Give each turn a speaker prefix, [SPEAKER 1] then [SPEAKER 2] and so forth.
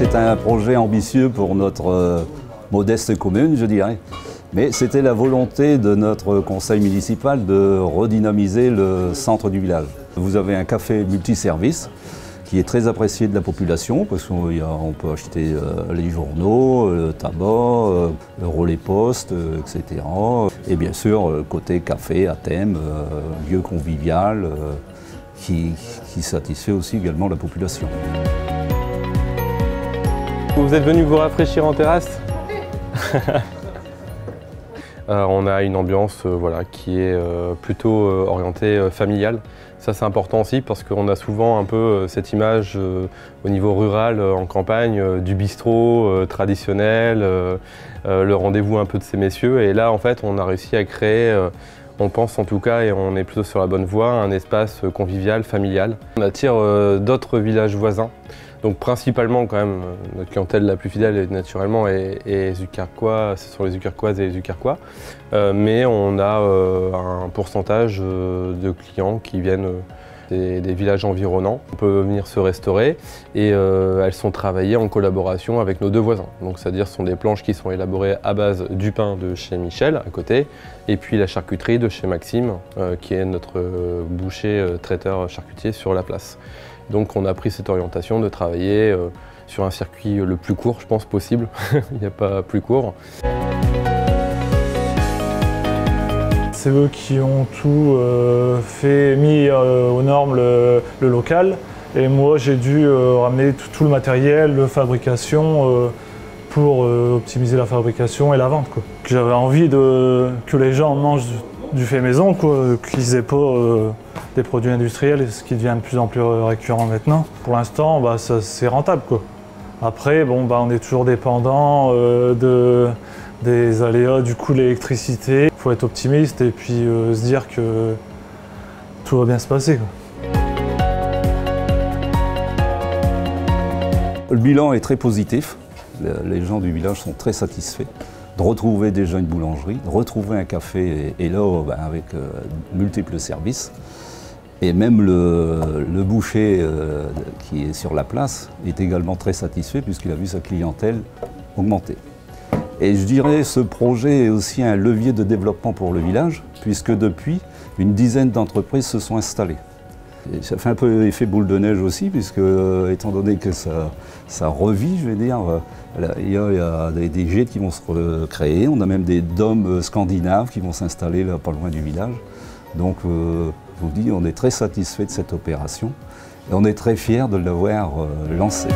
[SPEAKER 1] C'est un projet ambitieux pour notre modeste commune, je dirais. Mais c'était la volonté de notre conseil municipal de redynamiser le centre du village. Vous avez un café multiservice qui est très apprécié de la population parce qu'on peut acheter les journaux, le tabac, le relais poste, etc. Et bien sûr, côté café à thème, lieu convivial qui satisfait aussi également la population.
[SPEAKER 2] Vous êtes venu vous rafraîchir en terrasse? On a une ambiance qui est plutôt orientée familiale. Ça c'est important aussi parce qu'on a souvent un peu cette image au niveau rural, en campagne, du bistrot traditionnel, le rendez-vous un peu de ces messieurs. Et là en fait on a réussi à créer, on pense en tout cas, et on est plutôt sur la bonne voie, un espace convivial, familial. On attire d'autres villages voisins. Donc principalement quand même, notre clientèle la plus fidèle naturellement est Zucarquois, ce sont les Zucarquoises et les Zucarquois. Mais on a un pourcentage de clients qui viennent des villages environnants. On peut venir se restaurer et elles sont travaillées en collaboration avec nos deux voisins. Donc c'est-à-dire ce sont des planches qui sont élaborées à base du pain de chez Michel à côté et puis la charcuterie de chez Maxime qui est notre boucher traiteur charcutier sur la place. Donc on a pris cette orientation de travailler sur un circuit le plus court, je pense, possible. Il n'y a pas plus court.
[SPEAKER 3] C'est eux qui ont tout mis aux normes le local. Et moi j'ai dû ramener tout le matériel de fabrication pour optimiser la fabrication et la vente. J'avais envie que les gens mangent du fait maison, qu'ils n'aient pas des produits industriels, ce qui devient de plus en plus récurrent maintenant. Pour l'instant, c'est rentable. Après, on est toujours dépendant des aléas du coût de l'électricité. Il faut être optimiste et puis se dire que tout va bien se passer.
[SPEAKER 1] Le bilan est très positif. Les gens du village sont très satisfaits de retrouver déjà une boulangerie, de retrouver un café et là avec multiples services. Et même le boucher qui est sur la place est également très satisfait puisqu'il a vu sa clientèle augmenter. Et je dirais ce projet est aussi un levier de développement pour le village puisque depuis, une dizaine d'entreprises se sont installées. Et ça fait un peu effet boule de neige aussi, puisque étant donné que ça revit, je vais dire, il y a des gîtes qui vont se recréer, on a même des dômes scandinaves qui vont s'installer là pas loin du village. Donc je vous dis, on est très satisfait de cette opération et on est très fiers de l'avoir lancée.